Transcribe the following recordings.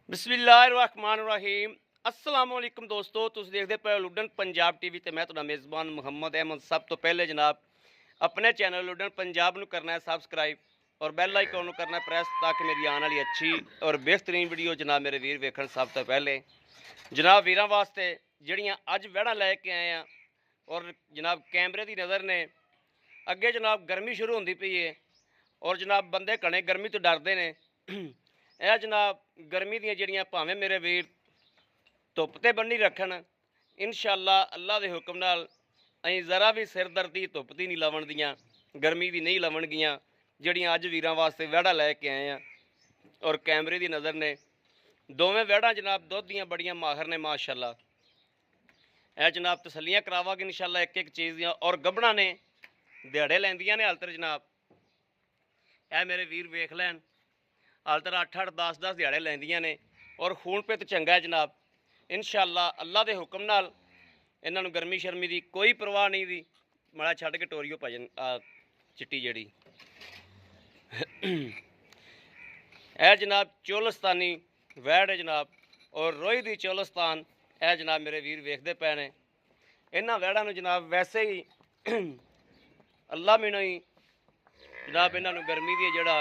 बिस्मिल्लाहिर्रहमानिर्रहीम अस्सलाम वालेकुम दोस्तों, तुम देखते पे लुडन पंजाब टीवी ते मैं तुहाडा मेज़बान मुहम्मद अहमद। सब तो पहले जनाब अपने चैनल लुडन पंजाब नूं करना है सबसक्राइब और बैल आइकन नूं करना है प्रेस ताकि मेरी आने वाली अच्छी और बेहतरीन वीडियो जनाब मेरे वीर वेखण। सब तो पहले जनाब वीरां वास्ते जिहड़ियां अज वैड़ां लैके आए हैं और जनाब कैमरे की नज़र ने अगे जनाब गर्मी शुरू होंदी पई है और जनाब बंदे घने गर्मी तो डरते हैं। यह जनाब गर्मी दी जिहड़ियां भावें मेरे वीर धुप ते बन्नी रखन, इंशाअल्लाह अल्लाह के हुक्म नाल असीं ज़रा भी सिरदर्दी धुप दी नहीं लवन दियां, गर्मी दी नहीं लवणगियां जिहड़ियां अज वीरां वास्ते वैड़ा लैके आए हैं और कैमरे की नज़र ने। दोवें वैड़ा जनाब दुध दियां बड़ियां माहर ने माशाअल्लाह। यह जनाब तसलियां करावांगे इंशाअल्लाह एक एक चीज़ दियां और गबड़ा ने दिहाड़े लैंदियां ने हालतर जनाब। यह मेरे वीर वेख लैन हालतर 8-8 10-10 दिहाड़े लैंदियां ने और खून पित चंगा है जनाब। इंशाअल्लाह अल्लाह के हुक्म नाल इन्हां नूं गर्मी शर्मी की कोई परवाह नहीं दी। माड़ा छड्ड के टोरियो भजन चिट्टी जड़ी यह जनाब चोलस्तानी वैड़ है जनाब और रोई दी चोलस्तान। यह जनाब मेरे वीर वेखते पे ने। इन्हां वैड़ां नूं जनाब वैसे ही अल्लाह मीनों ही जनाब इन्हां नूं गर्मी दी जड़ा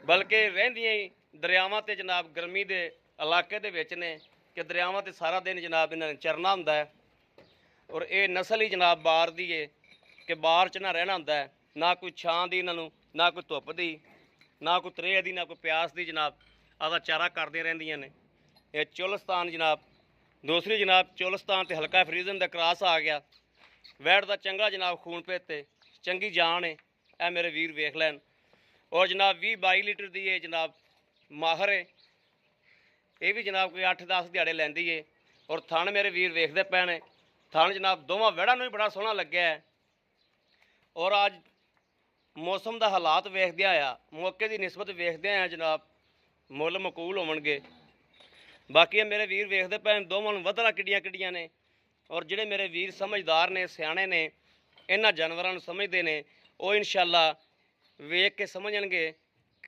बल्कि रहिंदियां ही दरियावां ते जनाब गर्मी के इलाके दे विच ने कि दरियावां ते सारा दिन जनाब इन्हां ने चरना हुंदा है और ये नस्ल ही जनाब बार दी है कि बार च ना रहना हुंदा है, ना कोई छां दी इन्हां नूं, ना कोई धुप दी, ना कोई त्रेह दी, ना कोई प्यास दी जनाब आदा चारा करदियां रहिंदियां ने। ये चोलस्तान जनाब दूसरी जनाब चोलस्तान ते हल्का फरीजन दा क्रॉस आ गया। वैड़ दा चंगा जनाब खून पेते चंगी जान है। यह मेरे वीर वेख लैन और जनाब 20-22 लीटर की है जनाब माहर है। ये भी जनाब कोई 8-10 दिहाड़े लैंदी है और थन मेरे वीर वेखते पे ने। थन जनाब दोवां वैड़ां नूं भी बड़ा सोहना लग्या है और अज मौसम का हालात वेखदे आया मौके की निस्बत वेखदे आया जनाब मुल मकूल होवणगे। बाकी मेरे वीर वेखते पे दोवां नूं वधरा किड्डियां किड्डियां ने और जिहड़े मेरे वीर समझदार ने सियाणे ने इन्हां जानवरां नूं समझदे ने वो इंशाअल्लाह वेख के समझणगे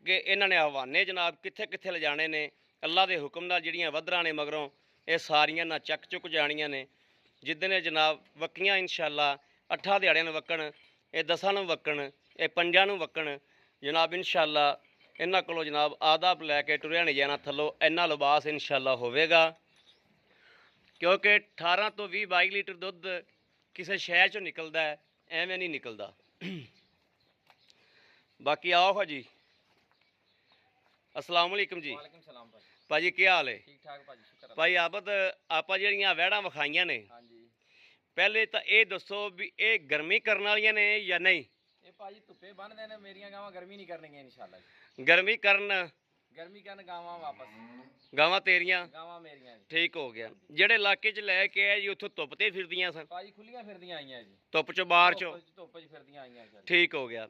कि इन्हां ने हवाने जनाब कित्थे कित्थे ले जाने ने। अल्लाह के हुक्म नाल जिहड़ियां वधरां ने मगरों ये सारियां ना चक चुक जाणियां ने। जिद्दन जनाब वक्कियां इंशाअल्लाह 8 दिहाड़ियां नूं वक्कण, ये 10 नूं वक्कण, ये 5 नूं वक्कण जनाब इंशाअल्लाह इन्हां कोलों जनाब आदाब लैके टुरिया नहीं जाना थल्लों इन्ना लिबास इंशाअल्लाह होवेगा क्योंकि 18 तो 20-22 लीटर दुध किसी शहर चों निकलदा है, एवें नहीं निकलदा। बाकी आओ भाजी अस्सलाम वालेकुम जी। वालेकुम सलाम भाजी। भाजी क्या हाल है? ठीक ठाक भाजी शुक्र अल्लाह भाई आबद आपां जिहड़ियां वैड़ां विखाइयां ने हाँ जी। पहले तो ये दसो भी ये गर्मी करने वालियां ने या नहीं? ये भाजी धुप्पे बन्नदे ने मेरियां गावां गर्मी नहीं करनगियां इंशाअल्लाह जी। गर्मी करन गर्मी करन गावां वापस गावां तेरियां गावां मेरियां जी। ठीक हो गया। जेड़े इलाके च लैके आए जी उत्थों धुप ते फिरदियां सन, भाजी खुलियां फिरदियां आईयां जी। धुप चो बाहर चो धुप्प च फिरदियां आईयां सर। ठीक हो गया।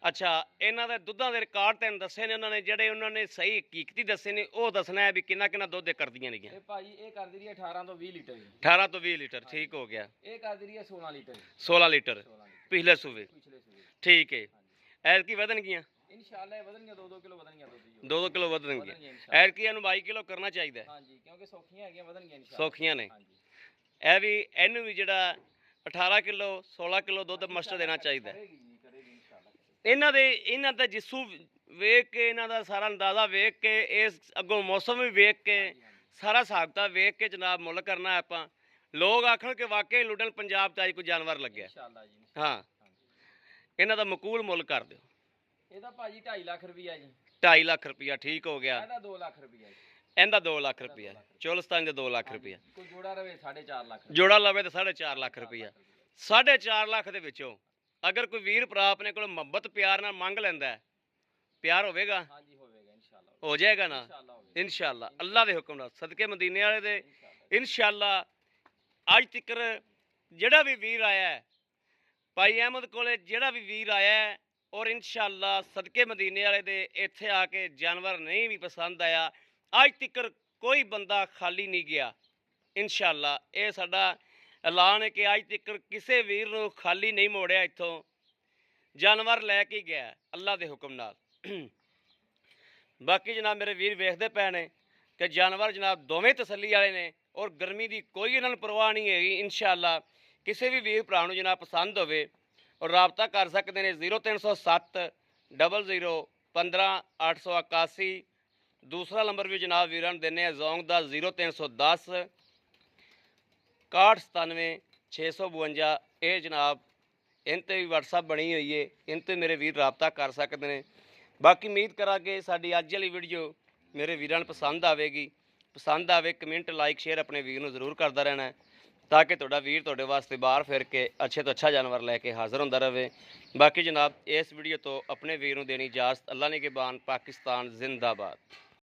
अच्छा इन्हां दे दुद्धां दे रिकार्ड तैनूं दस्से ने उन्होंने जेड़े उन्होंने सही हकीकती दस्से ने वो दसना है भी किन्ना किन्ना दुद्ध करदियां ने ये भाजी ये कर दी रही है 18 तो 20 लीटर जी। 18 तो 20 लीटर ठीक हो गया। ये कर दी रही है 16 लीटर जी। 16 लीटर 16 लीटर पिछले सूबे पिछले सूबे ठीक है। हाँ जी। ऐतकी वधनगियां इंशाअल्लाह वधनगियां 2-2 किलो वधनगियां दुध जी। 2-2 किलो वधनगियां। वधनगियां इंशाअल्लाह। ऐतकी इहनूं 22 किलो करना चाहिए। हाँ जी क्योंकि सौखियां हैगियां वधनगियां इंशाअल्लाह। सौखियां ने हाँ जी। ਇਹ ਵੀ ਇਹਨੂੰ ਵੀ ਜਿਹੜਾ 18 ਕਿਲੋ 16 ਕਿਲੋ ਦੁੱਧ ਮਸਟ ਦੇਣਾ ਚਾਹੀਦਾ। करेगी जी करेगी इंशाअल्लाह। ਇਹਨਾਂ ਦਾ ਜਿਸੂ ਵੇਖ ਕੇ ਇਹਨਾਂ ਦਾ ਸਾਰਾ ਅੰਦਾਜ਼ਾ ਵੇਖ ਕੇ ਇਸ ਅੱਗੋਂ ਮੌਸਮ ਵੀ ਵੇਖ ਕੇ ਸਾਰਾ ਹਿਸਾਬ ਕਿਤਾਬ ਵੇਖ ਕੇ ਜਨਾਬ ਮੁੱਲ ਕਰਨਾ ਹੈ ਆਪਾਂ। ਲੋਕ ਆਖਣ ਕਿ ਵਾਕਈ ਲੁੱਡਨ ਪੰਜਾਬ 'ਚ ਅੱਜ ਕੋਈ ਜਾਨਵਰ ਲੱਗਿਆ। इंशाअल्लाह जी। ਹਾਂ ਇਹਨਾਂ ਦਾ ਮਕੂਲ ਮੁੱਲ ਕਰ ਦਿਓ। ਇਹਦਾ ਭਾਜੀ 2.5 ਲੱਖ ਰੁਪਈਆ ਜੀ। 2.5 ਲੱਖ ਰੁਪਇਆ ਠੀਕ ਹੋ ਗਿਆ। ਇਹਦਾ 2 ਲੱਖ ਰੁਪਈਆ ਜੀ। ਇਹਦਾ 2 ਲੱਖ ਰੁਪਇਆ ਚੋਲਸਤਾਨ ਦੇ 2 ਲੱਖ ਰੁਪਇਆ ਕੋਈ ਜੋੜਾ ਰਵੇ 4.5 ਲੱਖ। ਜੋੜਾ ਲਵੇ ਤਾਂ 4.5 ਲੱਖ ਰੁਪਇਆ। 4.5 ਲੱਖ ਦੇ ਵਿੱਚੋਂ ਅਗਰ ਕੋਈ ਵੀਰ ਭਰਾ ਆਪਣੇ ਕੋਲ ਮੁਹੱਬਤ ਪਿਆਰ ਨਾਲ ਮੰਗ ਲੈਂਦਾ ਹੈ ਪਿਆਰ ਹੋਵੇਗਾ ਹਾਂਜੀ ਹੋਵੇਗਾ ਇੰਸ਼ਾਅੱਲਾ। ਹੋ ਜਾਏਗਾ ਨਾ ਇੰਸ਼ਾਅੱਲਾ ਹੋਵੇਗਾ इंशाअल्लाह अल्लाह के हुक्म नाल सदके मदीने वाले दे इंशाअल्लाह। अज तक जेड़ा भी वीर आया है भाई अहमद कोले जेड़ा भी वीर आया है और इंशाअल्लाह सदके मदीने वाले दे इत्थे आके जानवर नहीं भी पसंद आया अज तक कोई बंदा खाली नहीं गया इंशाअल्लाह। ये साडा ऐलान है कि अज तक किसी वीर नूं खाली नहीं मोड़िया इत्थों जानवर लैके गया अल्लाह के हुक्म नाल। बाकी जनाब मेरे वीर वेखते पे ने ਕਿ ਜਾਨਵਰ ਜਨਾਬ ਦੋਵੇਂ ਤਸੱਲੀ ਵਾਲੇ ਨੇ ਔਰ ਗਰਮੀ ਦੀ ਕੋਈ ਇਹਨਾਂ ਨੂੰ ਪਰਵਾਹ ਨਹੀਂ ਹੈਗੀ। ਇਨਸ਼ਾਅੱਲਾ ਕਿਸੇ ਵੀ ਵੀਰ ਭਰਾ ਨੂੰ ਜਨਾਬ ਪਸੰਦ ਹੋਵੇ ਔਰ ਰਾਬਤਾ ਕਰ ਸਕਦੇ ਨੇ 0307 00 15 881। ਦੂਸਰਾ ਨੰਬਰ ਵੀ ਜਨਾਬ ਵੀਰਾਂ ਨੂੰ ਦਿੰਦੇ ਆ ਜ਼ੋਂਗ ਦਾ 0310 6197 652। ਇਹ ਜਨਾਬ इन ते भी WhatsApp बनी हुई है, इन ते मेरे वीर राबता कर सकते हैं। बाकी उम्मीद करा कि साडी अज वाली वीडियो मेरे वीरां नूं पसंद आवेगी। पसंद आवे कमेंट लाइक शेयर अपने वीर नूं जरूर करता रहना है ताकि तुहाडा वीर तुहाडे वास्ते बाहर फिर के अच्छे तो अच्छा जानवर लैके हाज़र होंदा रहे। बाकी जनाब इस वीडियो तो अपने वीर नूं देनी इजाज़त। अल्लाह ने के बान पाकिस्तान जिंदाबाद।